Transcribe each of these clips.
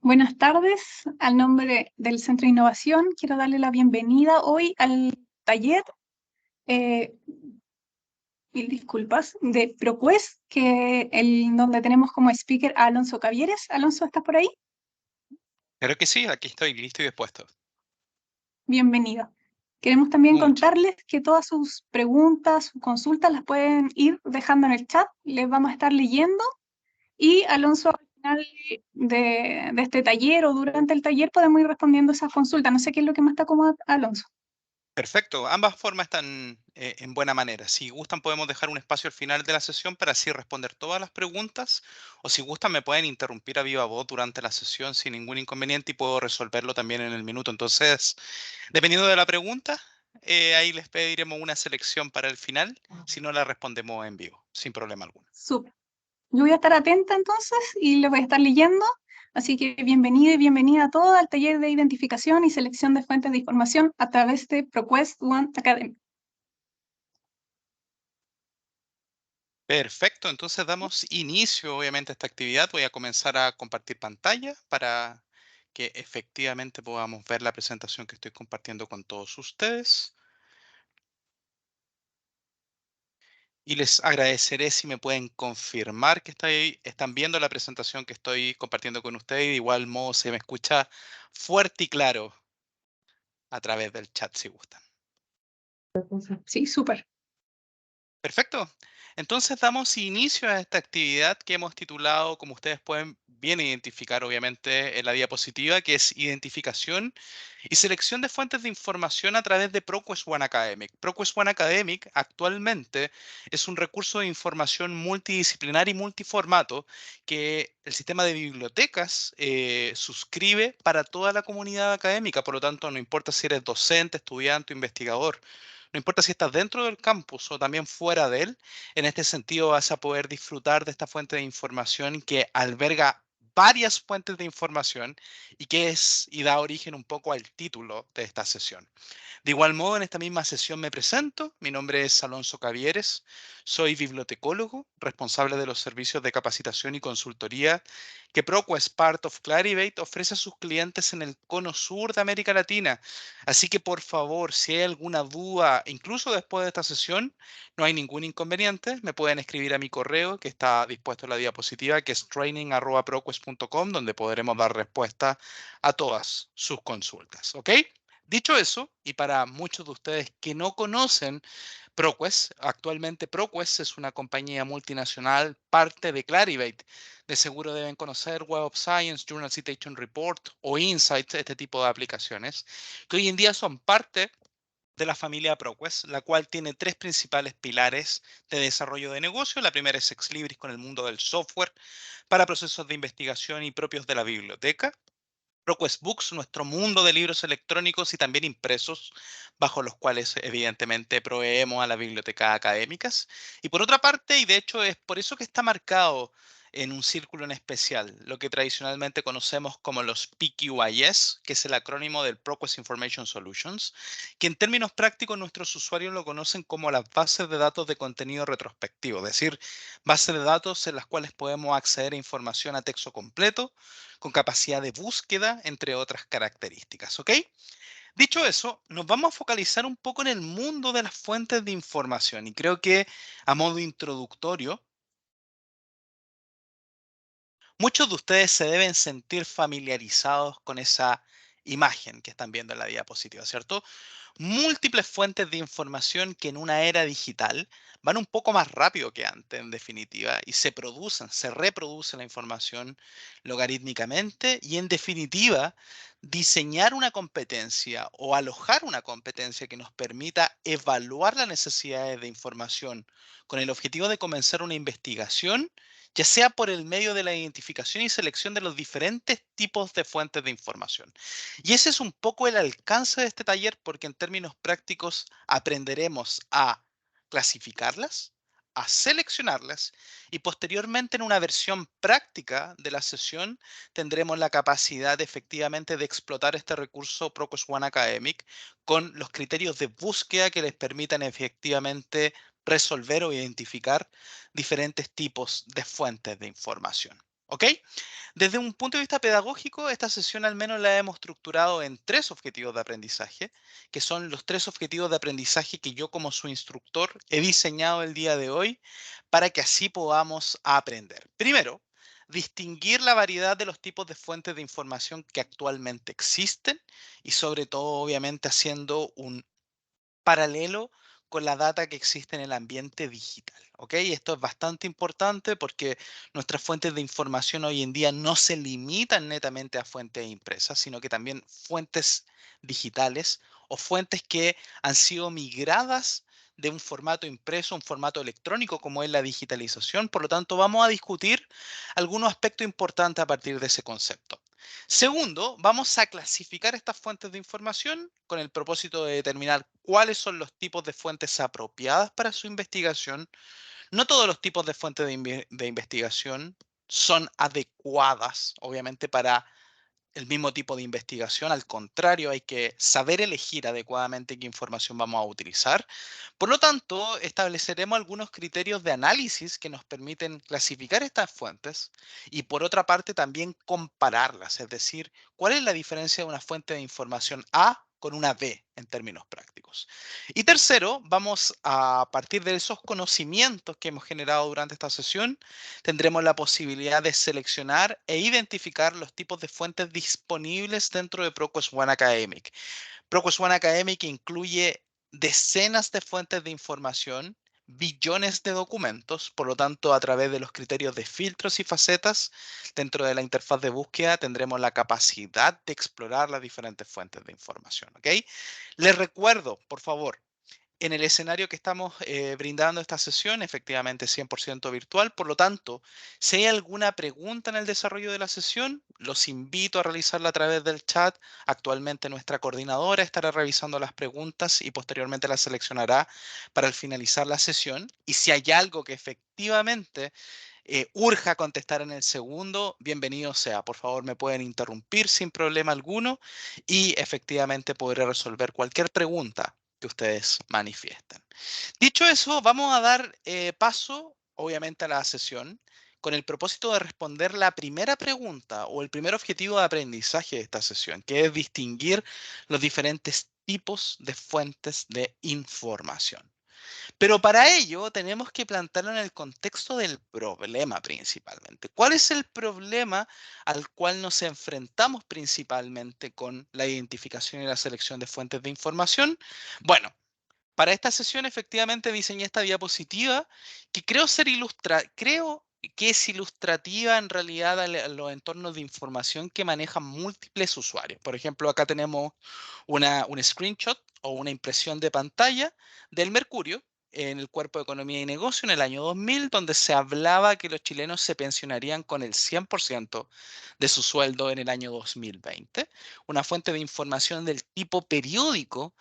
Buenas tardes, al nombre del Centro de Innovación quiero darle la bienvenida hoy al taller, mil disculpas, de ProQuest, donde tenemos como speaker a Alonso Cavieres. Alonso, ¿estás por ahí? Claro que sí, aquí estoy listo y dispuesto. Bienvenido. Queremos también Muchas contarles que todas sus preguntas, sus consultas las pueden ir dejando en el chat, les vamos a estar leyendo y Alonso al final de este taller o durante el taller podemos ir respondiendo esas consultas. No sé qué es lo que más está cómodo a Alonso. Perfecto, ambas formas están en buena manera. Si gustan podemos dejar un espacio al final de la sesión para así responder todas las preguntas o si gustan me pueden interrumpir a viva voz durante la sesión sin ningún inconveniente y puedo resolverlo también en el minuto. Entonces, dependiendo de la pregunta, ahí les pediremos una selección para el final, si no la respondemos en vivo, sin problema alguno. Súper. Yo voy a estar atenta entonces y le voy a estar leyendo. Así que bienvenido y bienvenida a todos al taller de identificación y selección de fuentes de información a través de ProQuest One Academy. Perfecto, entonces damos inicio obviamente a esta actividad. Voy a comenzar a compartir pantalla para que efectivamente podamos ver la presentación que estoy compartiendo con todos ustedes. Y les agradeceré si me pueden confirmar que están viendo la presentación que estoy compartiendo con ustedes. De igual modo se me escucha fuerte y claro a través del chat si gustan. Sí, súper. Perfecto. Entonces damos inicio a esta actividad que hemos titulado, como ustedes pueden bien identificar obviamente en la diapositiva, que es identificación y selección de fuentes de información a través de ProQuest One Academic. ProQuest One Academic actualmente es un recurso de información multidisciplinar y multiformato que el sistema de bibliotecas suscribe para toda la comunidad académica. Por lo tanto, no importa si eres docente, estudiante o investigador. No importa si estás dentro del campus o también fuera de él, en este sentido vas a poder disfrutar de esta fuente de información que alberga varias fuentes de información y que es y da origen un poco al título de esta sesión. De igual modo, en esta misma sesión me presento. Mi nombre es Alonso Cavieres. Soy bibliotecólogo, responsable de los servicios de capacitación y consultoría que ProQuest Part of Clarivate ofrece a sus clientes en el cono sur de América Latina. Así que, por favor, si hay alguna duda, incluso después de esta sesión, no hay ningún inconveniente. Me pueden escribir a mi correo, que está dispuesto en la diapositiva, que es training@proquest.com, donde podremos dar respuesta a todas sus consultas. ¿Ok? Dicho eso, y para muchos de ustedes que no conocen ProQuest, actualmente ProQuest es una compañía multinacional, parte de Clarivate. De seguro deben conocer Web of Science, Journal Citation Report o Insights, este tipo de aplicaciones, que hoy en día son parte de la familia ProQuest, la cual tiene tres principales pilares de desarrollo de negocio. La primera es Exlibris con el mundo del software para procesos de investigación y propios de la biblioteca. ProQuest Books, nuestro mundo de libros electrónicos y también impresos, bajo los cuales evidentemente proveemos a las bibliotecas académicas. Y por otra parte, y de hecho es por eso que está marcado en un círculo en especial, lo que tradicionalmente conocemos como los PQIS, que es el acrónimo del ProQuest Information Solutions, que en términos prácticos nuestros usuarios lo conocen como las bases de datos de contenido retrospectivo, es decir, bases de datos en las cuales podemos acceder a información a texto completo, con capacidad de búsqueda, entre otras características, ¿ok? Dicho eso, nos vamos a focalizar un poco en el mundo de las fuentes de información y creo que a modo introductorio, muchos de ustedes se deben sentir familiarizados con esa imagen que están viendo en la diapositiva, ¿cierto? Múltiples fuentes de información que en una era digital van un poco más rápido que antes, en definitiva, y se reproduce la información logarítmicamente y, en definitiva, diseñar una competencia o alojar una competencia que nos permita evaluar las necesidades de información con el objetivo de comenzar una investigación, ya sea por el medio de la identificación y selección de los diferentes tipos de fuentes de información. Y ese es un poco el alcance de este taller porque en términos prácticos aprenderemos a clasificarlas, a seleccionarlas y posteriormente en una versión práctica de la sesión tendremos la capacidad efectivamente de explotar este recurso ProQuest One Academic con los criterios de búsqueda que les permitan efectivamente resolver o identificar diferentes tipos de fuentes de información. ¿Ok? Desde un punto de vista pedagógico, esta sesión al menos la hemos estructurado en tres objetivos de aprendizaje, que son los tres objetivos de aprendizaje que yo como su instructor he diseñado el día de hoy para que así podamos aprender. Primero, distinguir la variedad de los tipos de fuentes de información que actualmente existen y sobre todo, obviamente, haciendo un paralelo con la data que existe en el ambiente digital. ¿Ok? Esto es bastante importante porque nuestras fuentes de información hoy en día no se limitan netamente a fuentes impresas, sino que también fuentes digitales o fuentes que han sido migradas de un formato impreso a un formato electrónico como es la digitalización. Por lo tanto, vamos a discutir algunos aspectos importantes a partir de ese concepto. Segundo, vamos a clasificar estas fuentes de información con el propósito de determinar cuáles son los tipos de fuentes apropiadas para su investigación. No todos los tipos de fuentes de investigación son adecuadas, obviamente, para el mismo tipo de investigación. Al contrario, hay que saber elegir adecuadamente qué información vamos a utilizar. Por lo tanto, estableceremos algunos criterios de análisis que nos permiten clasificar estas fuentes y por otra parte también compararlas, es decir, cuál es la diferencia de una fuente de información A con una B en términos prácticos. Y tercero, vamos a partir de esos conocimientos que hemos generado durante esta sesión, tendremos la posibilidad de seleccionar e identificar los tipos de fuentes disponibles dentro de ProQuest One Academic. ProQuest One Academic incluye decenas de fuentes de información, billones de documentos, por lo tanto, a través de los criterios de filtros y facetas, dentro de la interfaz de búsqueda tendremos la capacidad de explorar las diferentes fuentes de información. ¿Ok? Les recuerdo, por favor, en el escenario que estamos brindando esta sesión, efectivamente 100% virtual. Por lo tanto, si hay alguna pregunta en el desarrollo de la sesión, los invito a realizarla a través del chat. Actualmente nuestra coordinadora estará revisando las preguntas y posteriormente las seleccionará para al finalizar la sesión. Y si hay algo que efectivamente urja contestar en el segundo, bienvenido sea. Por favor, me pueden interrumpir sin problema alguno y efectivamente podré resolver cualquier pregunta que ustedes manifiesten. Dicho eso, vamos a dar paso, obviamente, a la sesión con el propósito de responder la primera pregunta o el primer objetivo de aprendizaje de esta sesión, que es distinguir los diferentes tipos de fuentes de información. Pero para ello tenemos que plantarlo en el contexto del problema principalmente. ¿Cuál es el problema al cual nos enfrentamos principalmente con la identificación y la selección de fuentes de información? Bueno, para esta sesión efectivamente diseñé esta diapositiva que creo que es ilustrativa en realidad a los entornos de información que manejan múltiples usuarios. Por ejemplo, acá tenemos un screenshot o una impresión de pantalla del Mercurio, en el Cuerpo de Economía y Negocio en el año 2000, donde se hablaba que los chilenos se pensionarían con el 100% de su sueldo en el año 2020. Una fuente de información del tipo periódico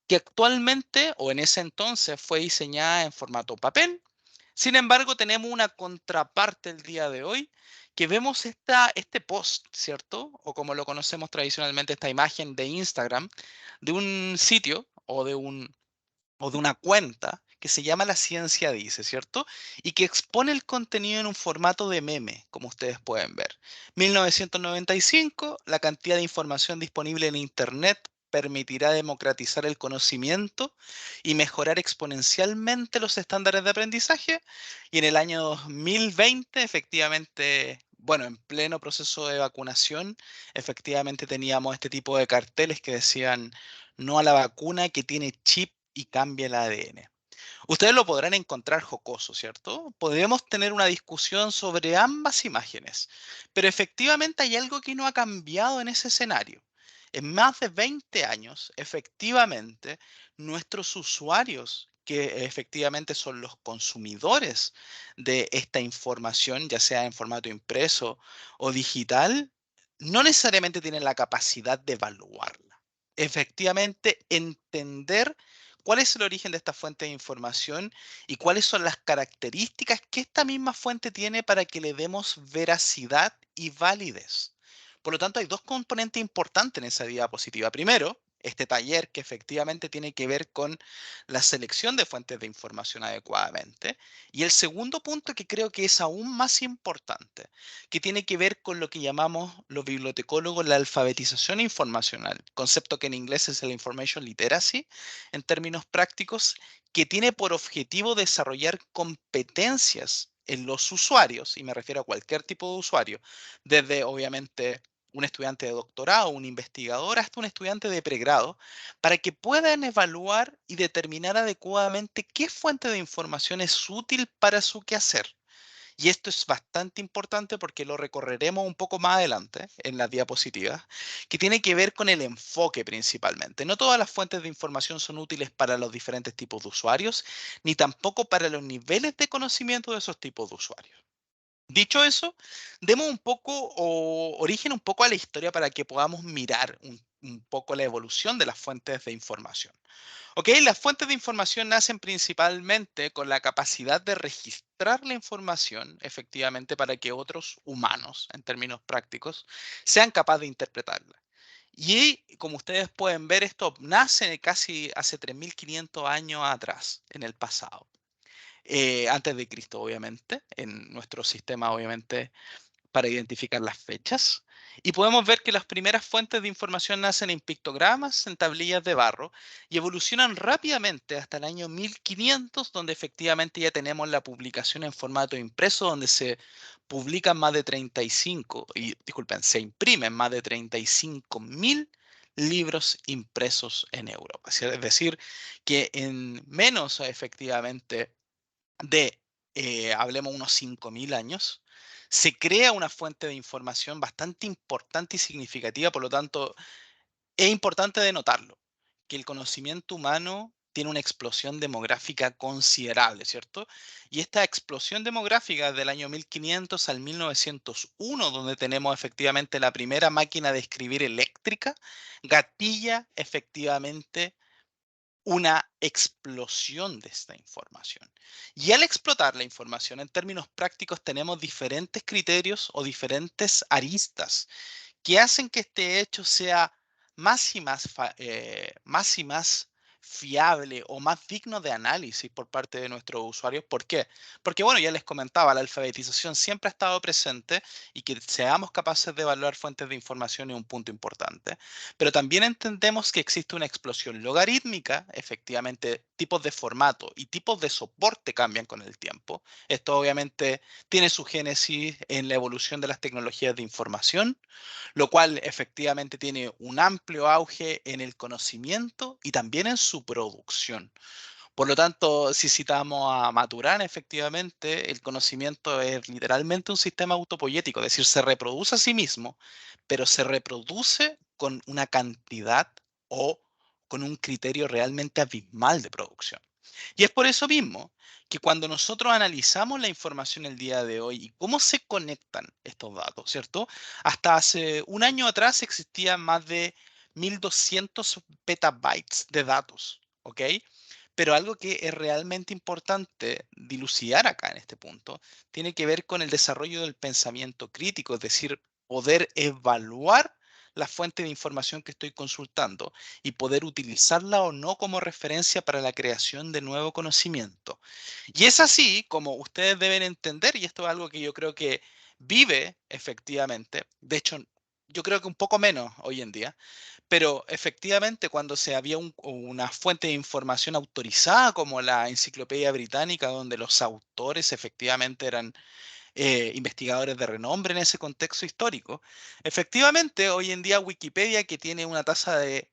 que actualmente o en ese entonces fue diseñada en formato papel. Sin embargo, tenemos una contraparte el día de hoy que vemos este post, ¿cierto? O como lo conocemos tradicionalmente, esta imagen de Instagram, de un sitio o de una cuenta que se llama La Ciencia Dice, ¿cierto? Y que expone el contenido en un formato de meme, como ustedes pueden ver. 1995, la cantidad de información disponible en Internet permitirá democratizar el conocimiento y mejorar exponencialmente los estándares de aprendizaje. Y en el año 2020, efectivamente, bueno, en pleno proceso de vacunación, efectivamente teníamos este tipo de carteles que decían no a la vacuna que tiene chip y cambia el ADN. Ustedes lo podrán encontrar jocoso, ¿cierto? Podemos tener una discusión sobre ambas imágenes, pero efectivamente hay algo que no ha cambiado en ese escenario. En más de 20 años, efectivamente, nuestros usuarios, que efectivamente son los consumidores de esta información, ya sea en formato impreso o digital, no necesariamente tienen la capacidad de evaluarla. Efectivamente, entender cuál es el origen de esta fuente de información y cuáles son las características que esta misma fuente tiene para que le demos veracidad y validez. Por lo tanto, hay dos componentes importantes en esa diapositiva. Primero, este taller que efectivamente tiene que ver con la selección de fuentes de información adecuadamente. Y el segundo punto que creo que es aún más importante, que tiene que ver con lo que llamamos los bibliotecólogos la alfabetización informacional, concepto que en inglés es el information literacy, en términos prácticos, que tiene por objetivo desarrollar competencias en los usuarios, y me refiero a cualquier tipo de usuario, desde obviamente un estudiante de doctorado, un investigador, hasta un estudiante de pregrado, para que puedan evaluar y determinar adecuadamente qué fuente de información es útil para su quehacer. Y esto es bastante importante porque lo recorreremos un poco más adelante en las diapositivas, que tiene que ver con el enfoque principalmente. No todas las fuentes de información son útiles para los diferentes tipos de usuarios, ni tampoco para los niveles de conocimiento de esos tipos de usuarios. Dicho eso, demos un poco o origen un poco a la historia para que podamos mirar un poco la evolución de las fuentes de información. Ok, las fuentes de información nacen principalmente con la capacidad de registrar la información efectivamente para que otros humanos, en términos prácticos, sean capaces de interpretarla. Y como ustedes pueden ver, esto nace casi hace 3.500 años atrás, en el pasado, antes de Cristo, obviamente, en nuestro sistema, obviamente, para identificar las fechas. Y podemos ver que las primeras fuentes de información nacen en pictogramas, en tablillas de barro, y evolucionan rápidamente hasta el año 1500, donde efectivamente ya tenemos la publicación en formato impreso, donde se publican más de 35, y disculpen, se imprimen más de 35.000 libros impresos en Europa. Es decir, que en menos efectivamente de, hablemos unos 5.000 años, se crea una fuente de información bastante importante y significativa, por lo tanto, es importante denotarlo, que el conocimiento humano tiene una explosión demográfica considerable, ¿cierto? Y esta explosión demográfica del año 1500 al 1901, donde tenemos efectivamente la primera máquina de escribir eléctrica, gatilla efectivamente una explosión de esta información. Y al explotar la información en términos prácticos tenemos diferentes criterios o diferentes aristas que hacen que este hecho sea más y más, más y más fiable o más digno de análisis por parte de nuestros usuarios. ¿Por qué? Porque, bueno, ya les comentaba, la alfabetización siempre ha estado presente y que seamos capaces de evaluar fuentes de información es un punto importante. Pero también entendemos que existe una explosión logarítmica, efectivamente, tipos de formato y tipos de soporte cambian con el tiempo. Esto obviamente tiene su génesis en la evolución de las tecnologías de información, lo cual efectivamente tiene un amplio auge en el conocimiento y también en su producción. Por lo tanto, si citamos a Maturana, efectivamente, el conocimiento es literalmente un sistema autopoyético, es decir, se reproduce a sí mismo, pero se reproduce con una cantidad o con un criterio realmente abismal de producción. Y es por eso mismo que cuando nosotros analizamos la información el día de hoy y cómo se conectan estos datos, ¿cierto? Hasta hace un año atrás existían más de 1.200 petabytes de datos, ¿ok? Pero algo que es realmente importante dilucidar acá en este punto tiene que ver con el desarrollo del pensamiento crítico, es decir, poder evaluar la fuente de información que estoy consultando y poder utilizarla o no como referencia para la creación de nuevo conocimiento. Y es así como ustedes deben entender, y esto es algo que yo creo que vive efectivamente, de hecho, yo creo que un poco menos hoy en día, pero efectivamente cuando se había una fuente de información autorizada como la Enciclopedia Británica, donde los autores efectivamente eran investigadores de renombre en ese contexto histórico. Efectivamente, hoy en día Wikipedia, que tiene una tasa de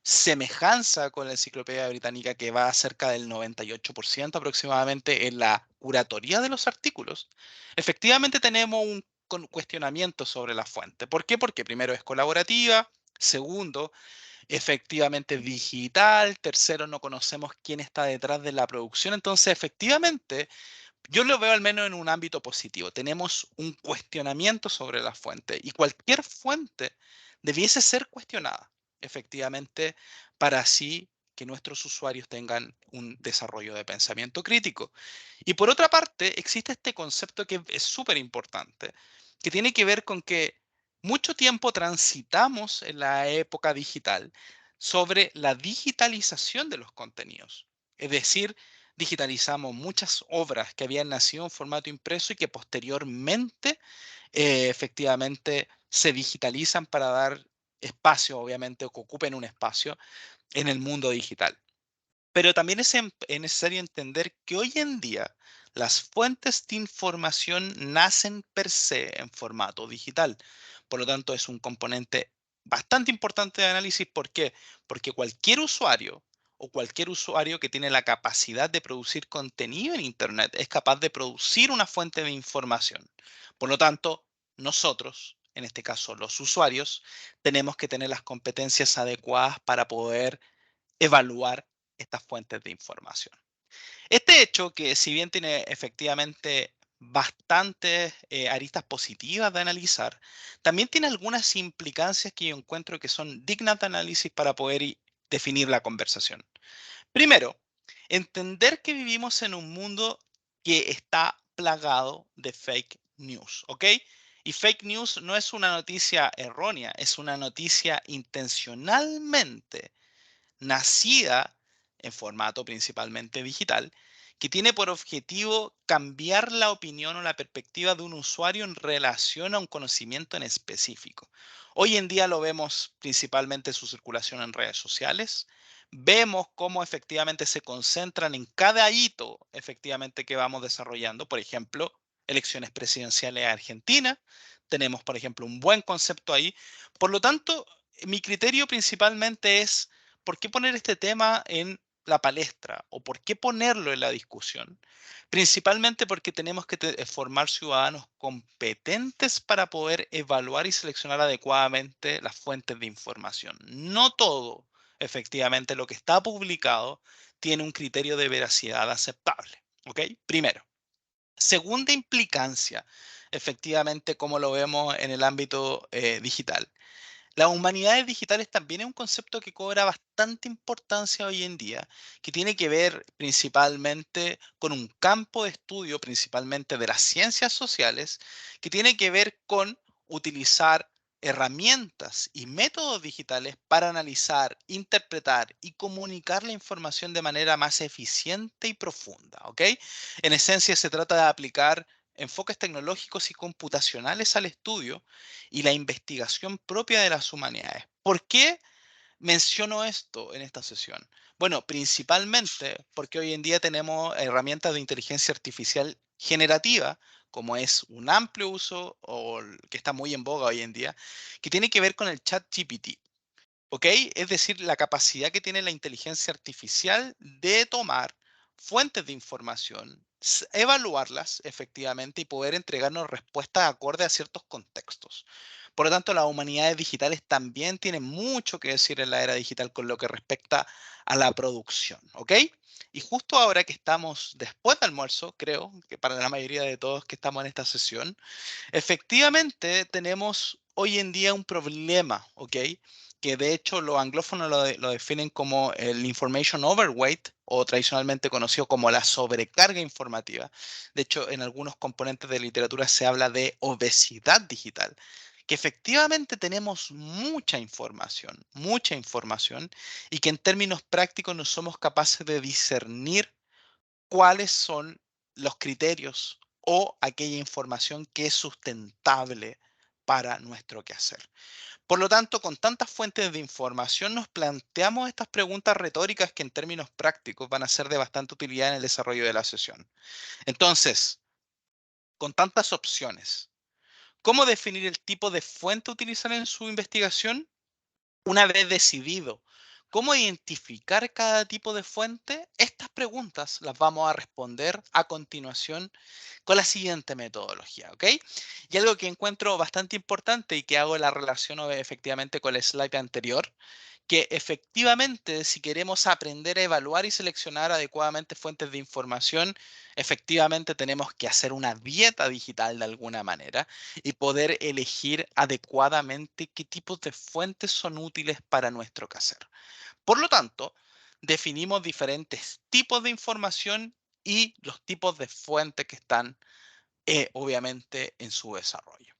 semejanza con la Enciclopedia Británica que va a cerca del 98% aproximadamente en la curatoría de los artículos, efectivamente tenemos un cuestionamiento sobre la fuente. ¿Por qué? Porque primero es colaborativa, segundo, efectivamente digital, tercero, no conocemos quién está detrás de la producción. Entonces, efectivamente, yo lo veo al menos en un ámbito positivo. Tenemos un cuestionamiento sobre la fuente y cualquier fuente debiese ser cuestionada, efectivamente, para así que nuestros usuarios tengan un desarrollo de pensamiento crítico. Y por otra parte, existe este concepto que es súper importante, que tiene que ver con que mucho tiempo transitamos en la época digital sobre la digitalización de los contenidos. Es decir, digitalizamos muchas obras que habían nacido en formato impreso y que posteriormente efectivamente se digitalizan para dar espacio, obviamente, o que ocupen un espacio en el mundo digital. Pero también es necesario entender que hoy en día las fuentes de información nacen per se en formato digital. Por lo tanto, es un componente bastante importante de análisis. ¿Por qué? Porque cualquier usuario o cualquier usuario que tiene la capacidad de producir contenido en Internet es capaz de producir una fuente de información. Por lo tanto, nosotros, en este caso los usuarios, tenemos que tener las competencias adecuadas para poder evaluar estas fuentes de información. Este hecho, que si bien tiene efectivamente bastantes aristas positivas de analizar, también tiene algunas implicancias que yo encuentro que son dignas de análisis para poder definir la conversación. Primero, entender que vivimos en un mundo que está plagado de fake news, ¿ok? Y fake news no es una noticia errónea, es una noticia intencionalmente nacida en formato principalmente digital, que tiene por objetivo cambiar la opinión o la perspectiva de un usuario en relación a un conocimiento en específico. Hoy en día lo vemos principalmente su circulación en redes sociales. Vemos cómo efectivamente se concentran en cada hito efectivamente que vamos desarrollando. Por ejemplo, elecciones presidenciales a Argentina. Tenemos, por ejemplo, un buen concepto ahí. Por lo tanto, mi criterio principalmente es ¿por qué poner este tema en la palestra o por qué ponerlo en la discusión? Principalmente porque tenemos que formar ciudadanos competentes para poder evaluar y seleccionar adecuadamente las fuentes de información. No todo, efectivamente, lo que está publicado tiene un criterio de veracidad aceptable. ¿Ok? Primero. Segunda implicancia, efectivamente, como lo vemos en el ámbito digital. Las humanidades digitales también es un concepto que cobra bastante importancia hoy en día, que tiene que ver principalmente con un campo de estudio, principalmente de las ciencias sociales, que tiene que ver con utilizar herramientas y métodos digitales para analizar, interpretar y comunicar la información de manera más eficiente y profunda, ¿ok? En esencia se trata de aplicar enfoques tecnológicos y computacionales al estudio y la investigación propia de las humanidades. ¿Por qué menciono esto en esta sesión? Bueno, principalmente porque hoy en día tenemos herramientas de inteligencia artificial generativa, como es un amplio uso o que está muy en boga hoy en día, que tiene que ver con el chat GPT. ¿Ok? Es decir, la capacidad que tiene la inteligencia artificial de tomar fuentes de información, evaluarlas efectivamente y poder entregarnos respuestas acorde a ciertos contextos. Por lo tanto, las humanidades digitales también tienen mucho que decir en la era digital con lo que respecta a la producción, ¿ok? Y justo ahora que estamos después del almuerzo, creo que para la mayoría de todos que estamos en esta sesión, efectivamente tenemos hoy en día un problema, ¿ok? Que de hecho los anglófonos lo definen como el information overweight o tradicionalmente conocido como la sobrecarga informativa. De hecho, en algunos componentes de literatura se habla de obesidad digital, que efectivamente tenemos mucha información y que en términos prácticos no somos capaces de discernir cuáles son los criterios o aquella información que es sustentable para nuestro quehacer. Por lo tanto, con tantas fuentes de información nos planteamos estas preguntas retóricas que en términos prácticos van a ser de bastante utilidad en el desarrollo de la sesión. Entonces, con tantas opciones, ¿cómo definir el tipo de fuente a utilizar en su investigación? Una vez decidido cómo identificar cada tipo de fuente, estas preguntas las vamos a responder a continuación con la siguiente metodología, ¿ok? Y algo que encuentro bastante importante y que hago la relación efectivamente con el slide anterior, que efectivamente si queremos aprender a evaluar y seleccionar adecuadamente fuentes de información, efectivamente tenemos que hacer una dieta digital de alguna manera y poder elegir adecuadamente qué tipos de fuentes son útiles para nuestro quehacer. Por lo tanto, definimos diferentes tipos de información y los tipos de fuentes que están obviamente en su desarrollo.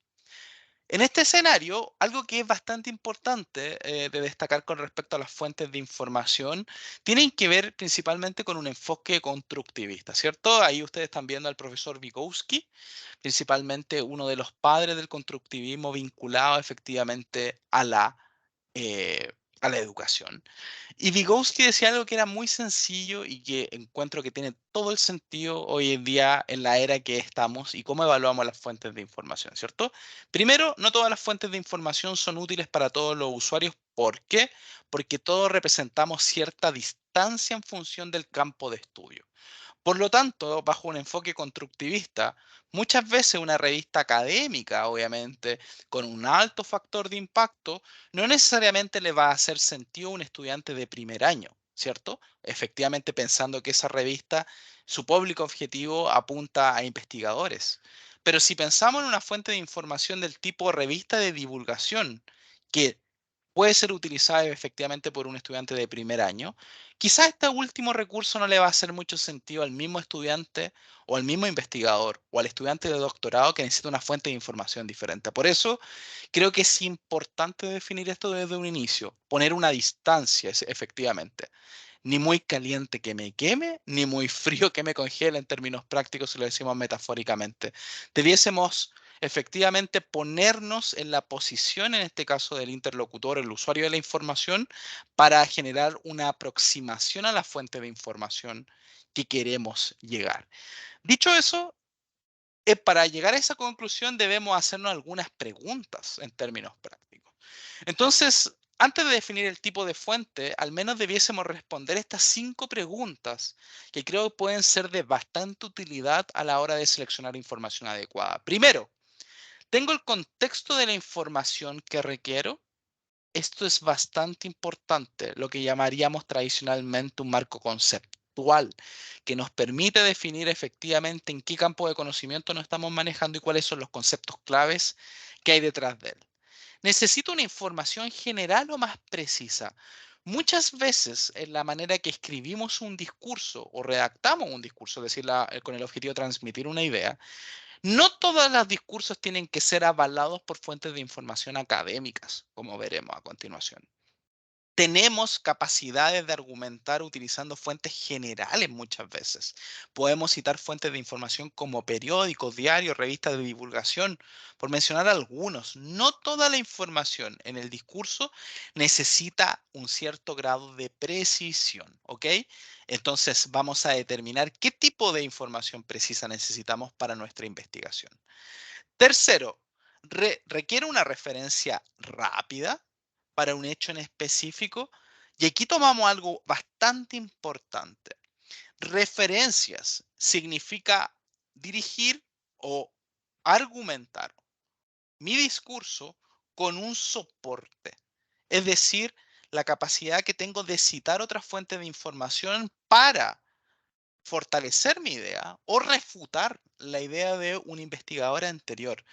En este escenario, algo que es bastante importante de destacar con respecto a las fuentes de información, tienen que ver principalmente con un enfoque constructivista, ¿cierto? Ahí ustedes están viendo al profesor Vygotsky, principalmente uno de los padres del constructivismo vinculado efectivamente eh, a la educación. Y Vygotsky decía algo que era muy sencillo y que encuentro que tiene todo el sentido hoy en día en la era que estamos y cómo evaluamos las fuentes de información, ¿cierto? Primero, no todas las fuentes de información son útiles para todos los usuarios. ¿Por qué? Porque todos representamos cierta distancia en función del campo de estudio. Por lo tanto, bajo un enfoque constructivista, muchas veces una revista académica, obviamente, con un alto factor de impacto, no necesariamente le va a hacer sentido a un estudiante de primer año, ¿cierto? Efectivamente, pensando que esa revista, su público objetivo apunta a investigadores. Pero si pensamos en una fuente de información del tipo revista de divulgación, que puede ser utilizada efectivamente por un estudiante de primer año, quizás este último recurso no le va a hacer mucho sentido al mismo estudiante o al mismo investigador o al estudiante de doctorado que necesita una fuente de información diferente. Por eso creo que es importante definir esto desde un inicio, poner una distancia efectivamente. Ni muy caliente que me queme, ni muy frío que me congele en términos prácticos, si lo decimos metafóricamente. Debiésemos efectivamente ponernos en la posición, en este caso del interlocutor, el usuario de la información, para generar una aproximación a la fuente de información que queremos llegar. Dicho eso, para llegar a esa conclusión debemos hacernos algunas preguntas en términos prácticos. Entonces, antes de definir el tipo de fuente, al menos debiésemos responder estas 5 preguntas que creo que pueden ser de bastante utilidad a la hora de seleccionar información adecuada. Primero, ¿tengo el contexto de la información que requiero? Esto es bastante importante, lo que llamaríamos tradicionalmente un marco conceptual, que nos permite definir efectivamente en qué campo de conocimiento nos estamos manejando y cuáles son los conceptos claves que hay detrás de él. Necesito una información general o más precisa. Muchas veces en la manera que escribimos un discurso o redactamos un discurso, es decir, con el objetivo de transmitir una idea, no todos los discursos tienen que ser avalados por fuentes de información académicas, como veremos a continuación. Tenemos capacidades de argumentar utilizando fuentes generales muchas veces. Podemos citar fuentes de información como periódicos, diarios, revistas de divulgación, por mencionar algunos. No toda la información en el discurso necesita un cierto grado de precisión, ¿ok? Entonces vamos a determinar qué tipo de información precisa necesitamos para nuestra investigación. Tercero, requiere una referencia rápida para un hecho en específico. Y aquí tomamos algo bastante importante. Referencias significa dirigir o argumentar mi discurso con un soporte. Es decir, la capacidad que tengo de citar otras fuentes de información para fortalecer mi idea o refutar la idea de un investigador anterior.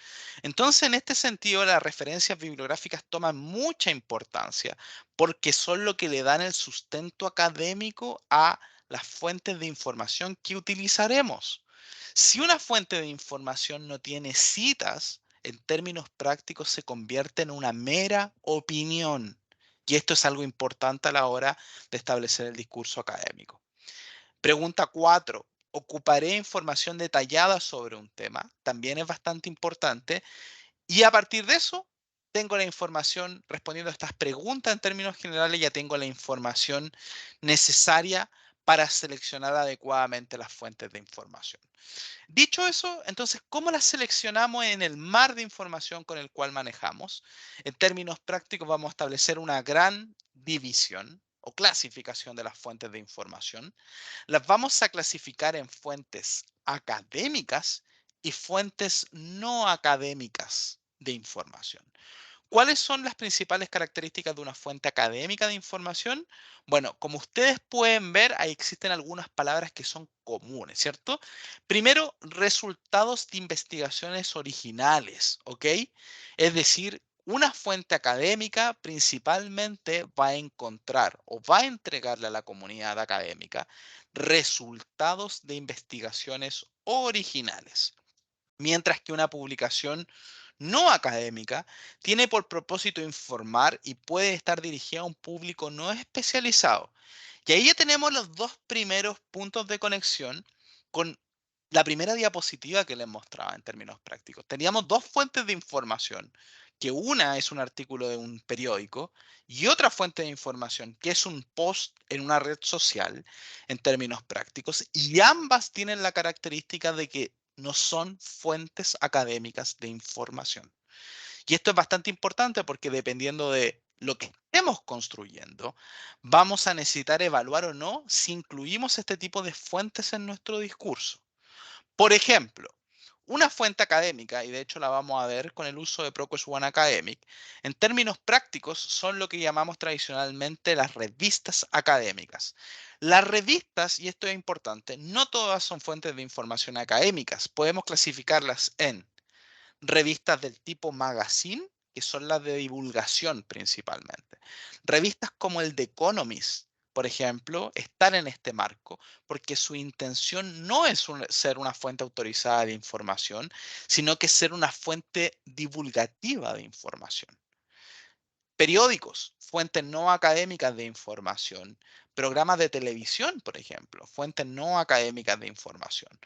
Entonces, en este sentido, las referencias bibliográficas toman mucha importancia porque son lo que le dan el sustento académico a las fuentes de información que utilizaremos. Si una fuente de información no tiene citas, en términos prácticos se convierte en una mera opinión. Y esto es algo importante a la hora de establecer el discurso académico. Pregunta 4. ¿Ocuparé información detallada sobre un tema? También es bastante importante. Y a partir de eso, tengo la información, respondiendo a estas preguntas en términos generales, ya tengo la información necesaria para seleccionar adecuadamente las fuentes de información. Dicho eso, entonces, ¿cómo las seleccionamos en el mar de información con el cual manejamos? En términos prácticos, vamos a establecer una gran división o clasificación de las fuentes de información. Las vamos a clasificar en fuentes académicas y fuentes no académicas de información. ¿Cuáles son las principales características de una fuente académica de información? Bueno, como ustedes pueden ver, ahí existen algunas palabras que son comunes, ¿cierto? Primero, resultados de investigaciones originales, ¿ok? Es decir, una fuente académica principalmente va a encontrar o va a entregarle a la comunidad académica resultados de investigaciones originales. Mientras que una publicación no académica tiene por propósito informar y puede estar dirigida a un público no especializado. Y ahí ya tenemos los dos primeros puntos de conexión con la primera diapositiva que les mostraba en términos prácticos. Teníamos dos fuentes de información, que una es un artículo de un periódico y otra fuente de información, que es un post en una red social en términos prácticos, y ambas tienen la característica de que no son fuentes académicas de información. Y esto es bastante importante porque dependiendo de lo que estemos construyendo, vamos a necesitar evaluar o no si incluimos este tipo de fuentes en nuestro discurso. Por ejemplo, una fuente académica, y de hecho la vamos a ver con el uso de ProQuest One Academic, en términos prácticos son lo que llamamos tradicionalmente las revistas académicas. Las revistas, y esto es importante, no todas son fuentes de información académicas. Podemos clasificarlas en revistas del tipo magazine, que son las de divulgación principalmente. Revistas como el The Economist, por ejemplo, están en este marco porque su intención no es ser una fuente autorizada de información, sino que ser una fuente divulgativa de información. Periódicos, fuentes no académicas de información. Programas de televisión, por ejemplo, fuentes no académicas de información.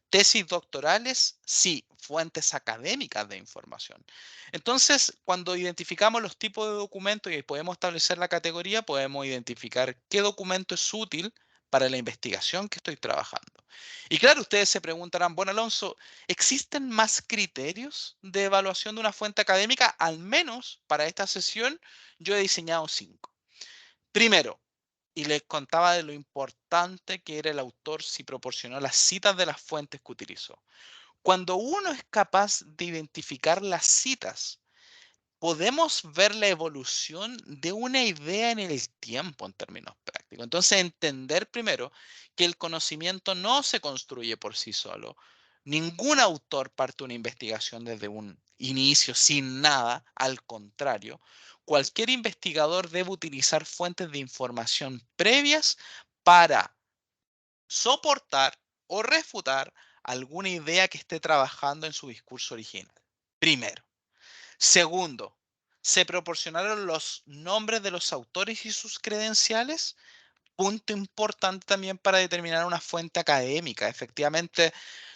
Tesis doctorales, sí, fuentes académicas de información. Entonces, cuando identificamos los tipos de documentos y podemos establecer la categoría, podemos identificar qué documento es útil para la investigación que estoy trabajando. Y claro, ustedes se preguntarán, bueno, Alonso, ¿existen más criterios de evaluación de una fuente académica? Al menos para esta sesión, yo he diseñado 5. Primero, y les contaba de lo importante que era el autor si proporcionó las citas de las fuentes que utilizó. Cuando uno es capaz de identificar las citas, podemos ver la evolución de una idea en el tiempo en términos prácticos. Entonces, entender primero que el conocimiento no se construye por sí solo. Ningún autor parte una investigación desde un inicio sin nada, al contrario. Cualquier investigador debe utilizar fuentes de información previas para soportar o refutar alguna idea que esté trabajando en su discurso original. Primero. Segundo, ¿se proporcionaron los nombres de los autores y sus credenciales? Punto importante también para determinar una fuente académica. Efectivamente,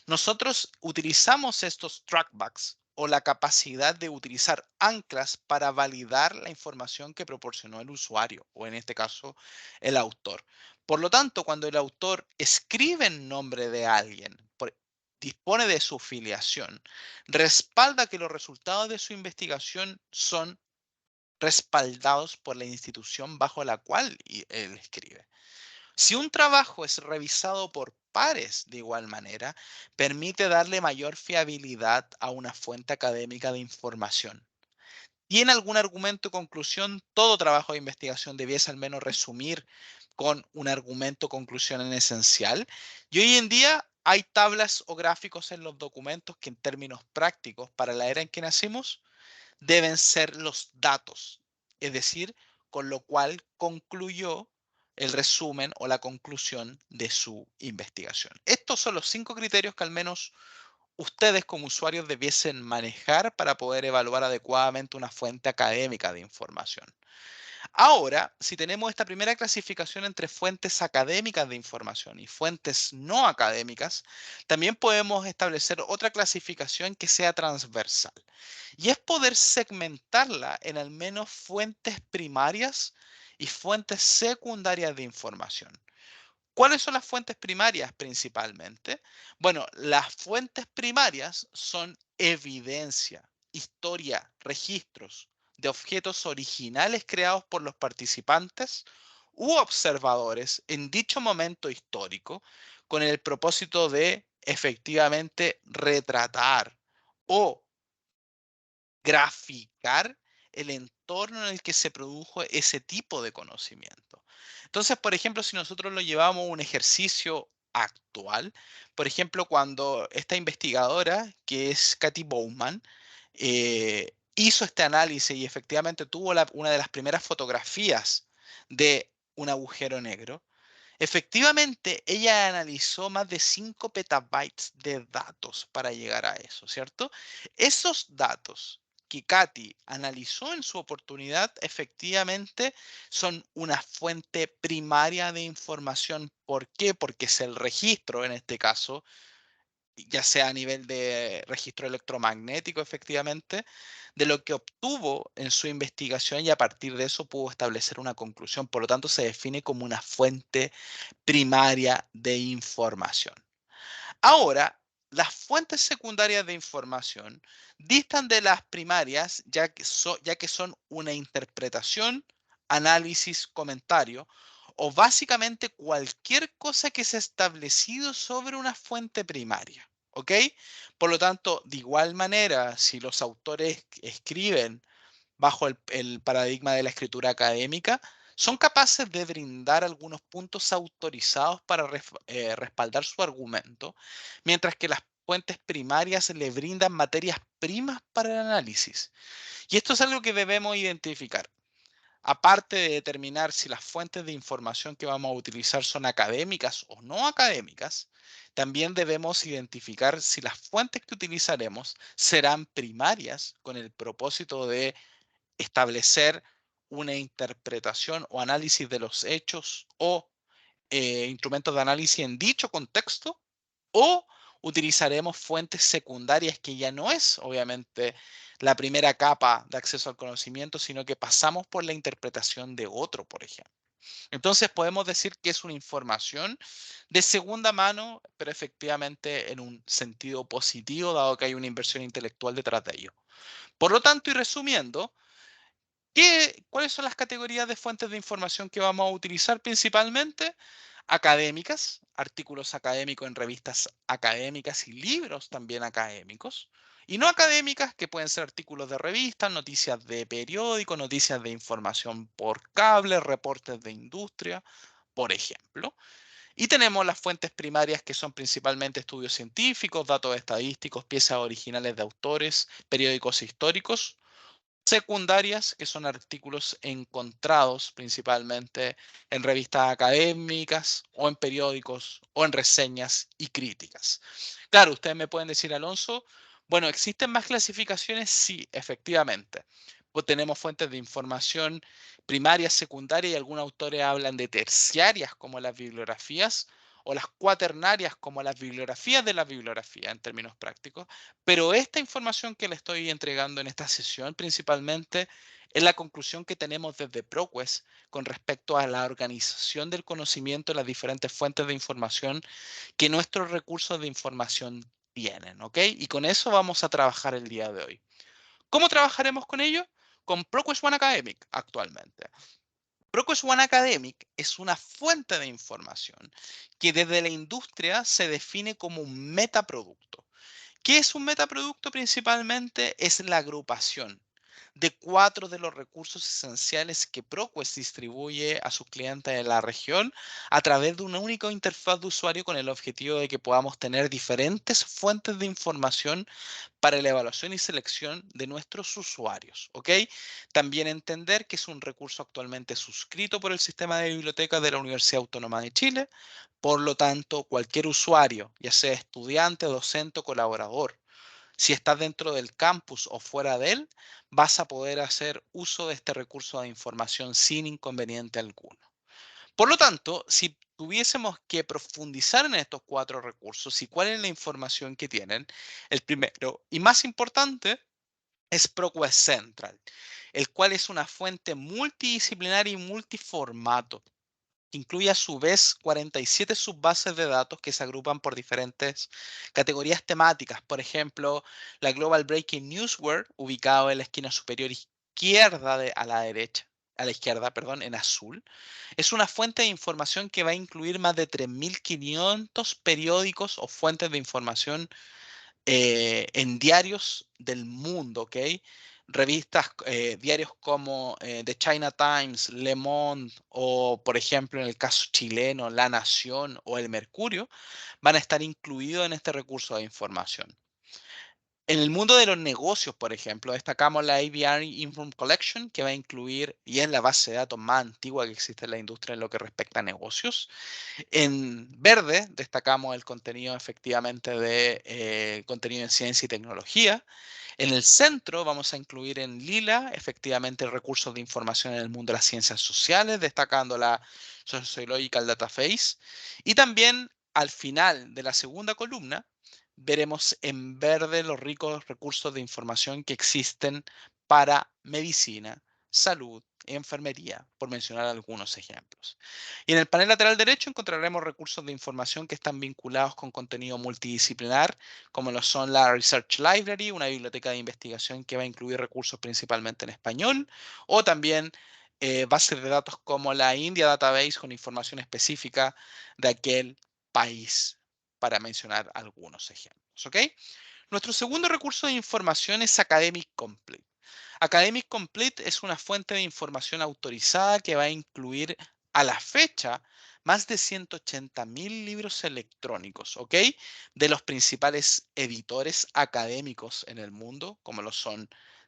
nosotros utilizamos estos trackbacks o la capacidad de utilizar anclas para validar la información que proporcionó el usuario o en este caso el autor. Por lo tanto, cuando el autor escribe en nombre de alguien, dispone de su filiación, respalda que los resultados de su investigación son respaldados por la institución bajo la cual él escribe. Si un trabajo es revisado por pares de igual manera, permite darle mayor fiabilidad a una fuente académica de información. ¿Tiene algún argumento o conclusión? Todo trabajo de investigación debiese al menos resumir con un argumento o conclusión en esencial. Y hoy en día hay tablas o gráficos en los documentos que en términos prácticos para la era en que nacimos deben ser los datos, es decir, con lo cual concluyó el resumen o la conclusión de su investigación. Estos son los 5 criterios que al menos ustedes como usuarios debiesen manejar para poder evaluar adecuadamente una fuente académica de información. Ahora, si tenemos esta primera clasificación entre fuentes académicas de información y fuentes no académicas, también podemos establecer otra clasificación que sea transversal. Y es poder segmentarla en al menos fuentes primarias y fuentes secundarias de información. ¿Cuáles son las fuentes primarias principalmente? Bueno, las fuentes primarias son evidencia, historia, registros de objetos originales creados por los participantes u observadores en dicho momento histórico con el propósito de efectivamente retratar o graficar el entorno en el que se produjo ese tipo de conocimiento. Entonces, por ejemplo, si nosotros lo llevamos a un ejercicio actual, por ejemplo, cuando esta investigadora, que es Katy Bowman, hizo este análisis y efectivamente tuvo una de las primeras fotografías de un agujero negro, efectivamente, ella analizó más de 5 petabytes de datos para llegar a eso, ¿cierto? Esos datos que Katy analizó en su oportunidad, efectivamente, son una fuente primaria de información. ¿Por qué? Porque es el registro, en este caso, ya sea a nivel de registro electromagnético, efectivamente, de lo que obtuvo en su investigación y a partir de eso pudo establecer una conclusión. Por lo tanto, se define como una fuente primaria de información. Ahora, las fuentes secundarias de información distan de las primarias ya que son una interpretación, análisis, comentario o básicamente cualquier cosa que se ha establecido sobre una fuente primaria. ¿Ok? Por lo tanto, de igual manera, si los autores escriben bajo el paradigma de la escritura académica, son capaces de brindar algunos puntos autorizados para respaldar su argumento, mientras que las fuentes primarias le brindan materias primas para el análisis. Y esto es algo que debemos identificar. Aparte de determinar si las fuentes de información que vamos a utilizar son académicas o no académicas, también debemos identificar si las fuentes que utilizaremos serán primarias con el propósito de establecer una interpretación o análisis de los hechos o instrumentos de análisis en dicho contexto, o utilizaremos fuentes secundarias que ya no es obviamente la primera capa de acceso al conocimiento, sino que pasamos por la interpretación de otro, por ejemplo. Entonces podemos decir que es una información de segunda mano, pero efectivamente en un sentido positivo, dado que hay una inversión intelectual detrás de ello. Por lo tanto, y resumiendo, ¿cuáles son las categorías de fuentes de información que vamos a utilizar principalmente? Académicas, artículos académicos en revistas académicas y libros también académicos. Y no académicas, que pueden ser artículos de revistas, noticias de periódicos, noticias de información por cable, reportes de industria, por ejemplo. Y tenemos las fuentes primarias, que son principalmente estudios científicos, datos estadísticos, piezas originales de autores, periódicos históricos, secundarias, que son artículos encontrados principalmente en revistas académicas o en periódicos o en reseñas y críticas. Claro, ustedes me pueden decir, Alonso, bueno, ¿existen más clasificaciones? Sí, efectivamente. Pues tenemos fuentes de información primarias, secundarias y algunos autores hablan de terciarias como las bibliografías o las cuaternarias como las bibliografías de la bibliografía en términos prácticos. Pero esta información que le estoy entregando en esta sesión principalmente es la conclusión que tenemos desde ProQuest con respecto a la organización del conocimiento en las diferentes fuentes de información que nuestros recursos de información tienen, ¿ok? Y con eso vamos a trabajar el día de hoy. ¿Cómo trabajaremos con ello? Con ProQuest One Academic actualmente. ProQuest One Academic es una fuente de información que desde la industria se define como un metaproducto. ¿Qué es un metaproducto principalmente? Es la agrupación de 4 de los recursos esenciales que ProQuest distribuye a sus clientes en la región a través de una única interfaz de usuario con el objetivo de que podamos tener diferentes fuentes de información para la evaluación y selección de nuestros usuarios, ¿ok? También entender que es un recurso actualmente suscrito por el sistema de bibliotecas de la Universidad Autónoma de Chile. Por lo tanto, cualquier usuario, ya sea estudiante, docente o colaborador, si estás dentro del campus o fuera de él, vas a poder hacer uso de este recurso de información sin inconveniente alguno. Por lo tanto, si tuviésemos que profundizar en estos 4 recursos y cuál es la información que tienen, el primero y más importante es ProQuest Central, el cual es una fuente multidisciplinar y multiformato. Incluye a su vez 47 subbases de datos que se agrupan por diferentes categorías temáticas. Por ejemplo, la Global Breaking Newsware, ubicado en la esquina superior izquierda a la derecha, a la izquierda, perdón, en azul, es una fuente de información que va a incluir más de 3.500 periódicos o fuentes de información en diarios del mundo, ¿ok? Revistas, diarios como The China Times, Le Monde o, por ejemplo, en el caso chileno, La Nación o El Mercurio, van a estar incluidos en este recurso de información. En el mundo de los negocios, por ejemplo, destacamos la ABR Inform Collection, que va a incluir, y es la base de datos más antigua que existe en la industria en lo que respecta a negocios. En verde destacamos el contenido efectivamente de contenido en ciencia y tecnología. En el centro vamos a incluir en lila efectivamente recursos de información en el mundo de las ciencias sociales, destacando la Sociological Database. Y también al final de la segunda columna veremos en verde los ricos recursos de información que existen para medicina, salud, enfermería, por mencionar algunos ejemplos. Y en el panel lateral derecho encontraremos recursos de información que están vinculados con contenido multidisciplinar, como lo son la Research Library, una biblioteca de investigación que va a incluir recursos principalmente en español, o también bases de datos como la India Database con información específica de aquel país, para mencionar algunos ejemplos. ¿Ok? Nuestro segundo recurso de información es Academic Complete. Academic Complete es una fuente de información autorizada que va a incluir a la fecha más de 180.000 libros electrónicos, ¿ok? De los principales editores académicos en el mundo, como lo son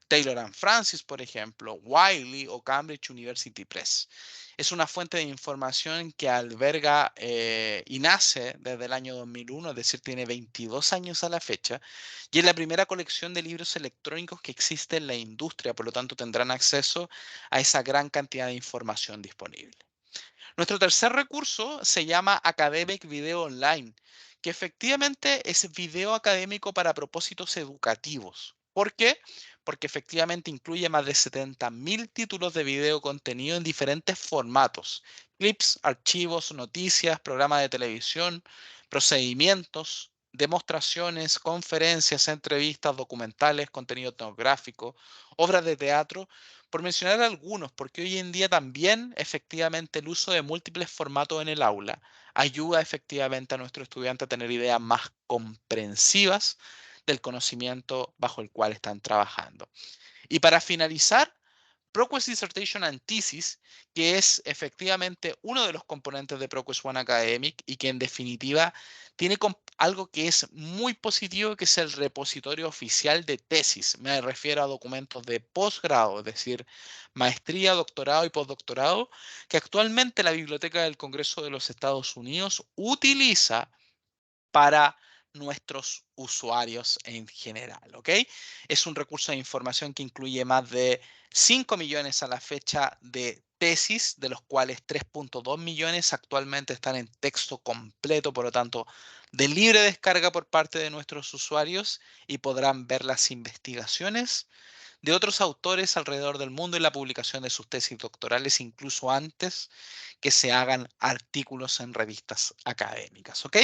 Taylor and Francis, por ejemplo, Wiley o Cambridge University Press. Es una fuente de información que alberga y nace desde el año 2001, es decir, tiene 22 años a la fecha, y es la primera colección de libros electrónicos que existe en la industria, por lo tanto tendrán acceso a esa gran cantidad de información disponible. Nuestro tercer recurso se llama Academic Video Online, que efectivamente es video académico para propósitos educativos. ¿Por qué? Porque efectivamente incluye más de 70.000 títulos de video contenido en diferentes formatos: clips, archivos, noticias, programas de televisión, procedimientos, demostraciones, conferencias, entrevistas, documentales, contenido etnográfico, obras de teatro, por mencionar algunos, porque hoy en día también efectivamente el uso de múltiples formatos en el aula ayuda efectivamente a nuestros estudiantes a tener ideas más comprensivas del conocimiento bajo el cual están trabajando. Y para finalizar, ProQuest Dissertation and Thesis, que es efectivamente uno de los componentes de ProQuest One Academic y que en definitiva tiene algo que es muy positivo, que es el repositorio oficial de tesis. Me refiero a documentos de posgrado, es decir, maestría, doctorado y postdoctorado, que actualmente la Biblioteca del Congreso de los Estados Unidos utiliza para nuestros usuarios en general, ¿ok? Es un recurso de información que incluye más de 5 millones a la fecha de tesis, de los cuales 3.2 millones actualmente están en texto completo, por lo tanto, de libre descarga por parte de nuestros usuarios, y podrán ver las investigaciones de otros autores alrededor del mundo y la publicación de sus tesis doctorales incluso antes que se hagan artículos en revistas académicas, ¿ok?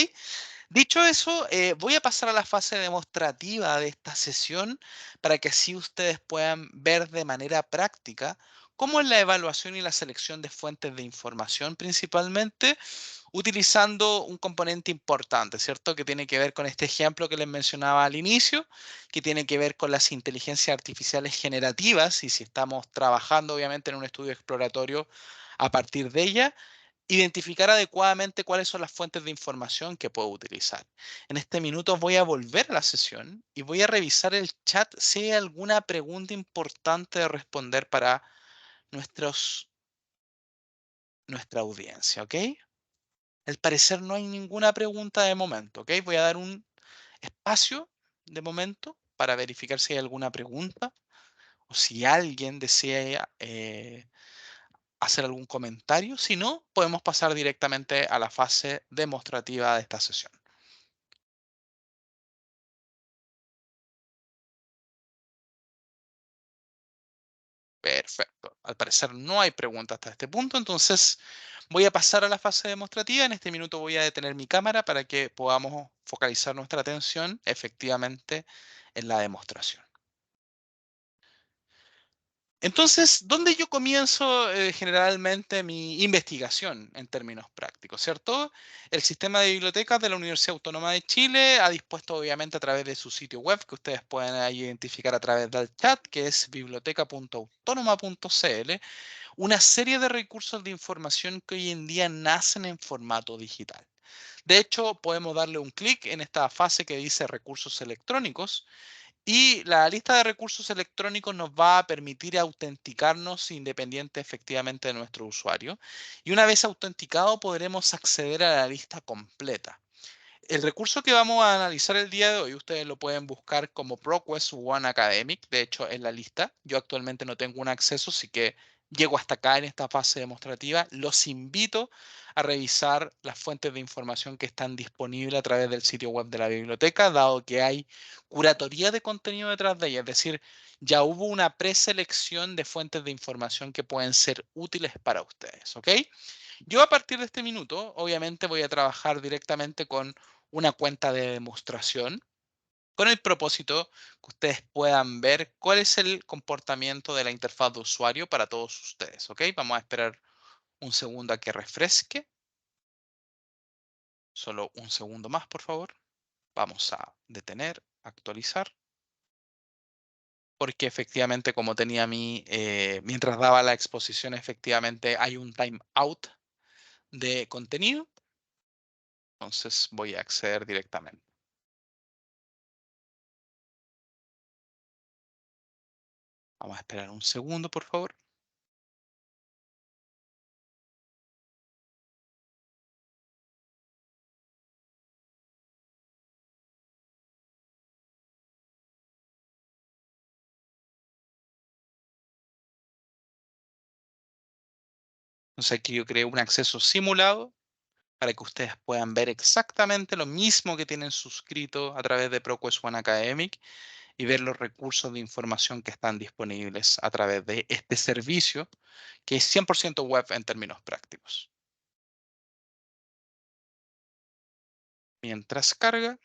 Dicho eso, voy a pasar a la fase demostrativa de esta sesión para que así ustedes puedan ver de manera práctica como en la evaluación y la selección de fuentes de información principalmente, utilizando un componente importante, ¿cierto? Que tiene que ver con este ejemplo que les mencionaba al inicio, que tiene que ver con las inteligencias artificiales generativas y si estamos trabajando obviamente en un estudio exploratorio a partir de ella, identificar adecuadamente cuáles son las fuentes de información que puedo utilizar. En este minuto voy a volver a la sesión y voy a revisar el chat si hay alguna pregunta importante de responder para nuestros, nuestra audiencia, ¿ok? Al parecer no hay ninguna pregunta de momento, ¿ok? Voy a dar un espacio de momento para verificar si hay alguna pregunta o si alguien desea hacer algún comentario. Si no, podemos pasar directamente a la fase demostrativa de esta sesión. Perfecto. Al parecer no hay preguntas hasta este punto, entonces voy a pasar a la fase demostrativa. En este minuto voy a detener mi cámara para que podamos focalizar nuestra atención efectivamente en la demostración. Entonces, ¿dónde yo comienzo generalmente mi investigación en términos prácticos, cierto? El sistema de bibliotecas de la Universidad Autónoma de Chile ha dispuesto, obviamente, a través de su sitio web, que ustedes pueden ahí identificar a través del chat, que es biblioteca.autónoma.cl, una serie de recursos de información que hoy en día nacen en formato digital. De hecho, podemos darle un clic en esta fase que dice recursos electrónicos y la lista de recursos electrónicos nos va a permitir autenticarnos independiente efectivamente de nuestro usuario. Y una vez autenticado podremos acceder a la lista completa. El recurso que vamos a analizar el día de hoy, ustedes lo pueden buscar como ProQuest One Academic, de hecho en la lista. Yo actualmente no tengo un acceso, así que llego hasta acá en esta fase demostrativa. Los invito a revisar las fuentes de información que están disponibles a través del sitio web de la biblioteca, dado que hay curatoría de contenido detrás de ella, es decir, ya hubo una preselección de fuentes de información que pueden ser útiles para ustedes, ¿ok? Yo a partir de este minuto, obviamente voy a trabajar directamente con una cuenta de demostración con el propósito que ustedes puedan ver cuál es el comportamiento de la interfaz de usuario para todos ustedes, ¿ok? Vamos a esperar un segundo a que refresque. Solo un segundo más, por favor. Vamos a detener, actualizar, porque efectivamente, como tenía mientras daba la exposición, efectivamente hay un timeout de contenido. Entonces voy a acceder directamente. Vamos a esperar un segundo, por favor. Entonces aquí yo creé un acceso simulado para que ustedes puedan ver exactamente lo mismo que tienen suscrito a través de ProQuest One Academic y ver los recursos de información que están disponibles a través de este servicio que es 100% web en términos prácticos. Mientras carga,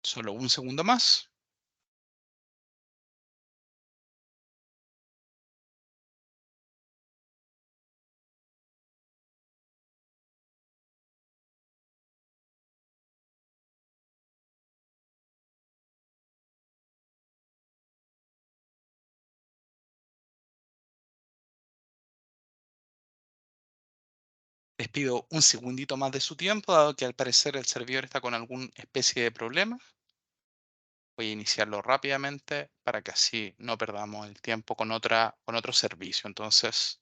solo un segundo más. Les pido un segundito más de su tiempo, dado que al parecer el servidor está con alguna especie de problema. Voy a iniciarlo rápidamente para que así no perdamos el tiempo con otro servicio. Entonces,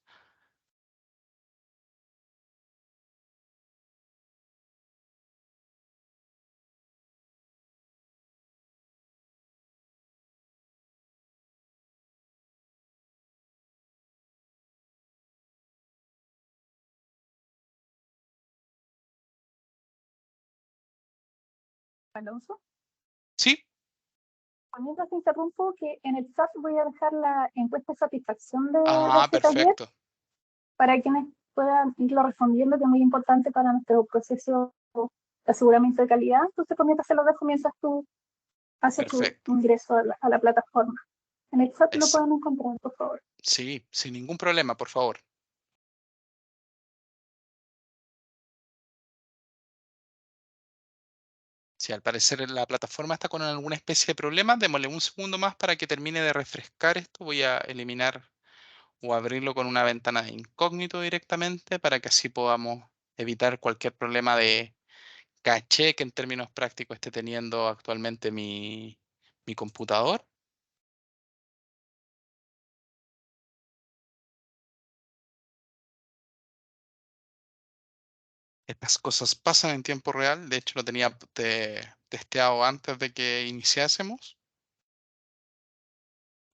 Alonso. Sí, Mientras te interrumpo, que en el chat voy a dejar la encuesta de satisfacción de ah, este taller perfecto. para quienes puedan irlo respondiendo, que es muy importante para nuestro proceso de aseguramiento de calidad. Entonces, comienza, se lo dejo mientras tú haces tu Perfecto. ingreso a la plataforma. En el chat lo Es, pueden encontrar, por favor. sí, sin ningún problema, por favor. Si al parecer la plataforma está con alguna especie de problema, démosle un segundo más para que termine de refrescar esto. Voy a eliminar o abrirlo con una ventana de incógnito directamente para que así podamos evitar cualquier problema de caché que en términos prácticos esté teniendo actualmente mi computador. Estas cosas pasan en tiempo real. De hecho, lo tenía testeado antes de que iniciásemos.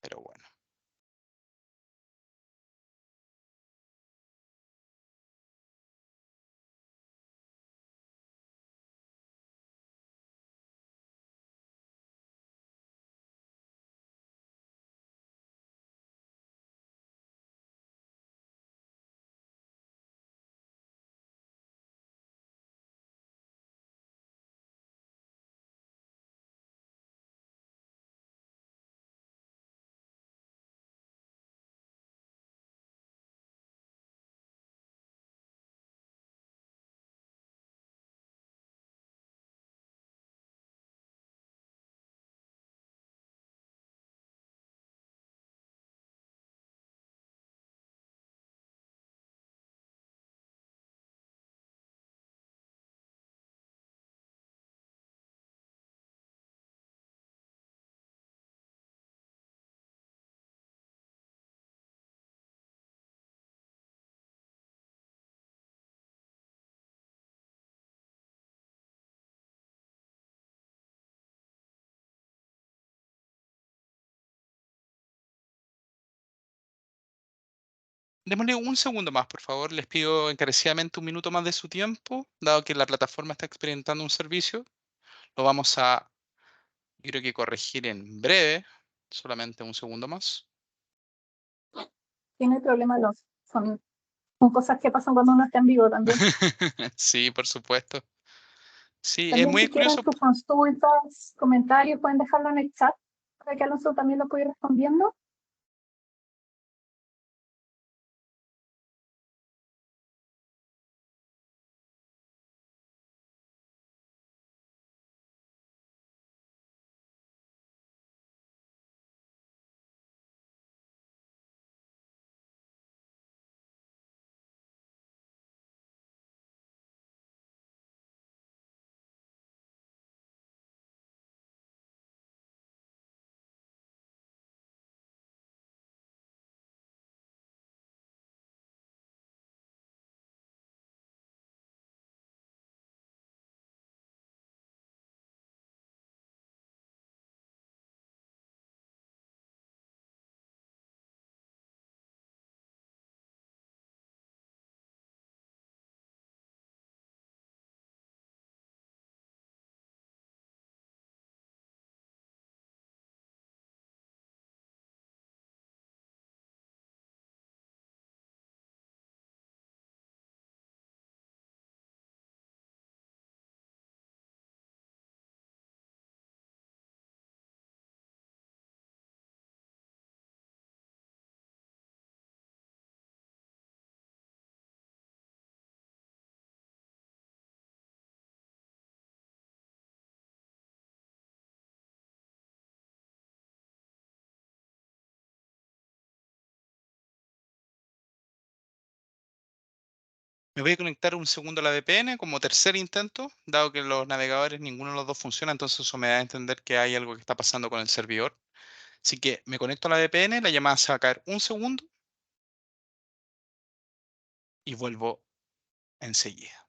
Pero bueno. Démosle un segundo más, por favor. Les pido encarecidamente un minuto más de su tiempo, dado que la plataforma está experimentando un servicio. Lo vamos a, yo creo que corregir en breve. Solamente un segundo más. Tiene problemas los son cosas que pasan cuando uno está en vivo también. Sí, por supuesto. Sí, es También muy si quieren curioso. sus consultas, comentarios, pueden dejarlo en el chat para que Alonso también lo pueda ir respondiendo. Me voy a conectar un segundo a la VPN como tercer intento, dado que los navegadores, ninguno de los dos funciona, entonces eso me da a entender que hay algo que está pasando con el servidor. Así que me conecto a la VPN, la llamada se va a caer un segundo y vuelvo enseguida.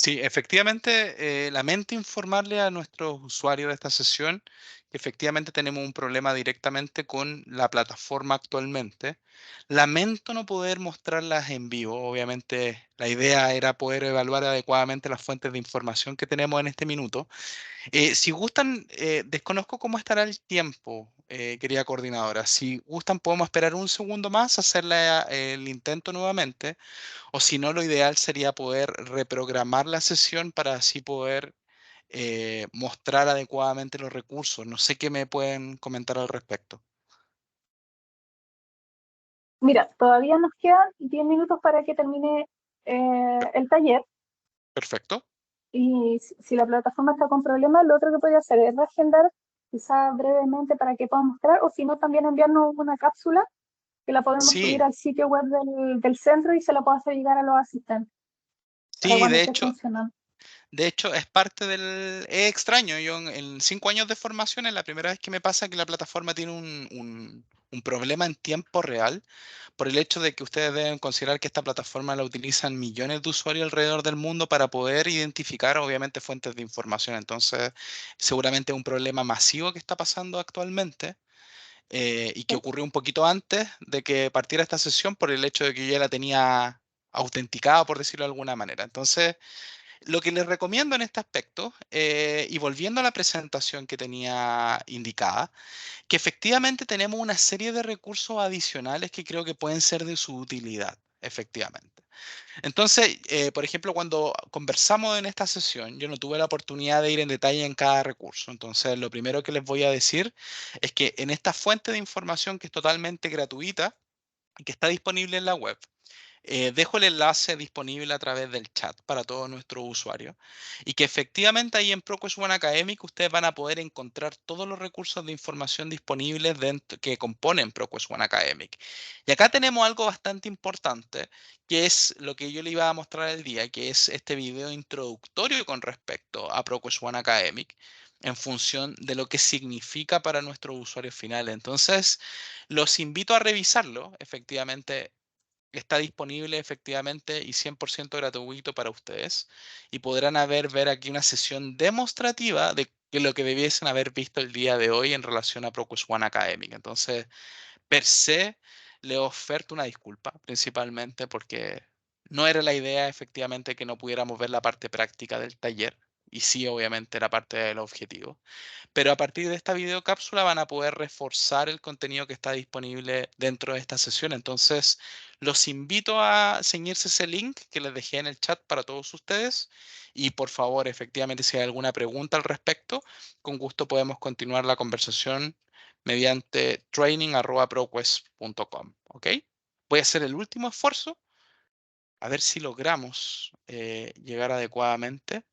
Sí, efectivamente, lamento informarle a nuestros usuarios de esta sesión que efectivamente tenemos un problema directamente con la plataforma actualmente. Lamento no poder mostrarlas en vivo. Obviamente, la idea era poder evaluar adecuadamente las fuentes de información que tenemos en este minuto. Si gustan, desconozco cómo estará el tiempo, querida coordinadora. Si gustan, podemos esperar un segundo más, el intento nuevamente. O si no, lo ideal sería poder reprogramar la sesión para así poder mostrar adecuadamente los recursos. No sé qué me pueden comentar al respecto. Mira, todavía nos quedan 10 minutos para que termine Per- el taller. Perfecto. Y si la plataforma está con problemas, lo otro que podría hacer es reagendar quizá brevemente para que puedan mostrar, o si no, también enviarnos una cápsula que la podemos subir Sí, al sitio web del centro y se la puedo hacer llegar a los asistentes para sí, cuando esté funcionando. de hecho es parte del... Es extraño, yo en 5 años de formación es la primera vez que me pasa que la plataforma tiene un problema en tiempo real por el hecho de que ustedes deben considerar que esta plataforma la utilizan millones de usuarios alrededor del mundo para poder identificar, obviamente, fuentes de información. Entonces, seguramente es un problema masivo que está pasando actualmente y que ¿Sí? ocurrió un poquito antes de que partiera esta sesión por el hecho de que yo ya la tenía autenticada, por decirlo de alguna manera. Entonces, lo que les recomiendo en este aspecto, y volviendo a la presentación que tenía indicada, que efectivamente tenemos una serie de recursos adicionales que creo que pueden ser de su utilidad, efectivamente. Entonces, por ejemplo, cuando conversamos en esta sesión, yo no tuve la oportunidad de ir en detalle en cada recurso. Entonces, lo primero que les voy a decir es que en esta fuente de información que es totalmente gratuita y que está disponible en la web, dejo el enlace disponible a través del chat para todos nuestros usuarios y que efectivamente ahí en ProQuest One Academic ustedes van a poder encontrar todos los recursos de información disponibles que componen ProQuest One Academic. Y acá tenemos algo bastante importante, que es lo que yo le iba a mostrar el día, que es este video introductorio con respecto a ProQuest One Academic en función de lo que significa para nuestros usuarios finales. Entonces, los invito a revisarlo. Efectivamente, está disponible efectivamente y 100% gratuito para ustedes y podrán ver aquí una sesión demostrativa de lo que debiesen haber visto el día de hoy en relación a ProQuest One Academic. Entonces, per se, le oferto una disculpa, principalmente porque no era la idea efectivamente que no pudiéramos ver la parte práctica del taller y sí, obviamente, la parte del objetivo. Pero a partir de esta videocápsula van a poder reforzar el contenido que está disponible dentro de esta sesión. Entonces, los invito a ceñirse ese link que les dejé en el chat para todos ustedes. Y por favor, efectivamente, si hay alguna pregunta al respecto, con gusto podemos continuar la conversación mediante training@proquest.com. ¿Ok? Voy a hacer el último esfuerzo a ver si logramos llegar adecuadamente.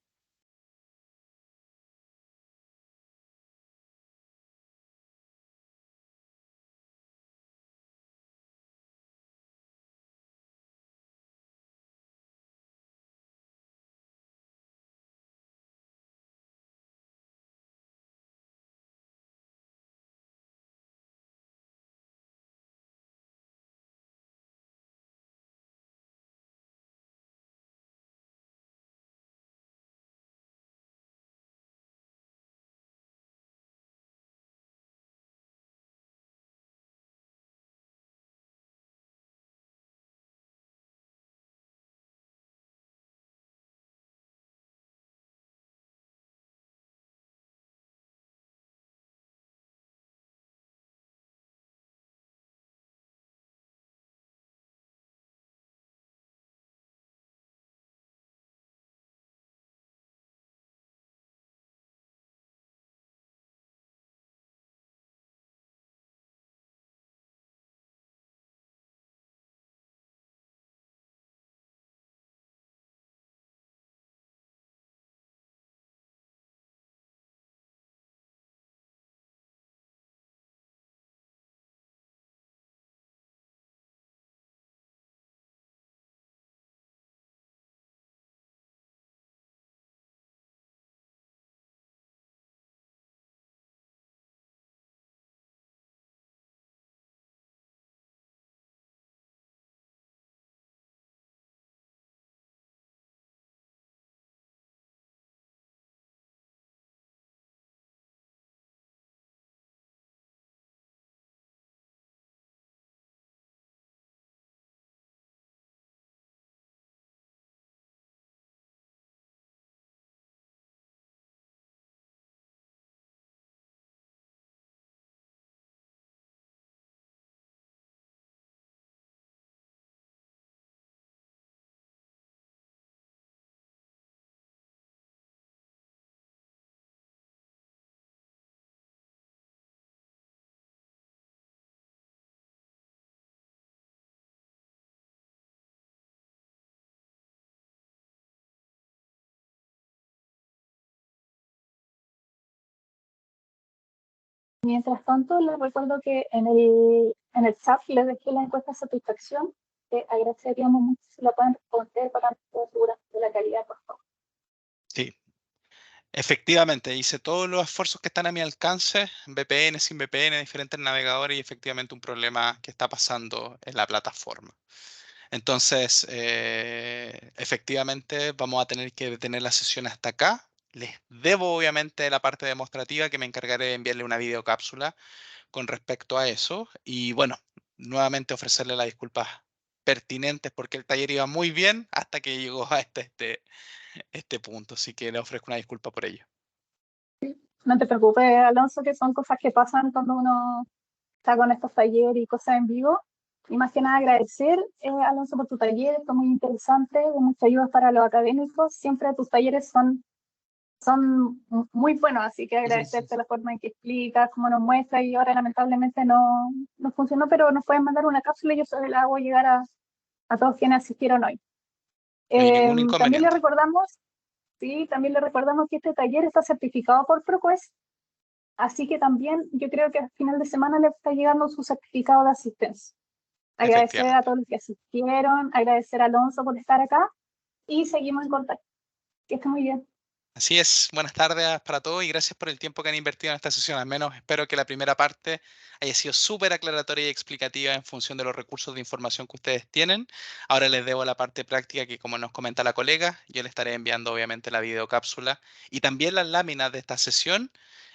Mientras tanto, les recuerdo que en el chat les dejé la encuesta de satisfacción, que agradeceríamos mucho si la pueden responder para poder asegurar de la calidad, por favor. Sí, efectivamente, hice todos los esfuerzos que están a mi alcance, VPN, sin VPN, diferentes navegadores y efectivamente un problema que está pasando en la plataforma. Entonces, efectivamente, vamos a tener que detener la sesión hasta acá. Les debo, obviamente, la parte demostrativa que me encargaré de enviarle una videocápsula con respecto a eso. Y bueno, nuevamente ofrecerle las disculpas pertinentes porque el taller iba muy bien hasta que llegó a este punto. Así que le ofrezco una disculpa por ello. No te preocupes, Alonso, que son cosas que pasan cuando uno está con estos talleres y cosas en vivo. Y más que nada agradecer, Alonso, por tu taller, fue muy interesante, de mucha ayuda para los académicos. Siempre tus talleres son muy buenos, así que agradecerte la forma en que explicas, cómo nos muestras, y ahora lamentablemente no funcionó, pero nos pueden mandar una cápsula y yo se la hago llegar a todos quienes asistieron hoy. No hay ningún También le inconveniente. recordamos, sí, también le recordamos que este taller está certificado por ProQuest, así que también yo creo que al final de semana le está llegando su certificado de asistencia. Agradecer a Efectivamente. todos los que asistieron, agradecer a Alonso por estar acá y seguimos en contacto. Que esté muy bien. Así es, buenas tardes para todos y gracias por el tiempo que han invertido en esta sesión. Al menos espero que la primera parte haya sido súper aclaratoria y explicativa en función de los recursos de información que ustedes tienen. Ahora les debo la parte práctica que, como nos comenta la colega, yo le estaré enviando obviamente la videocápsula y también las láminas de esta sesión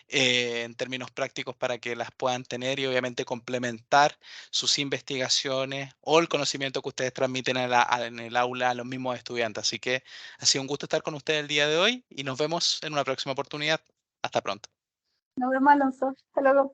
en términos prácticos para que las puedan tener y obviamente complementar sus investigaciones o el conocimiento que ustedes transmiten en el aula a los mismos estudiantes. Así que ha sido un gusto estar con ustedes el día de hoy y nos vemos en una próxima oportunidad. Hasta pronto. Nos vemos, Alonso. Hasta luego.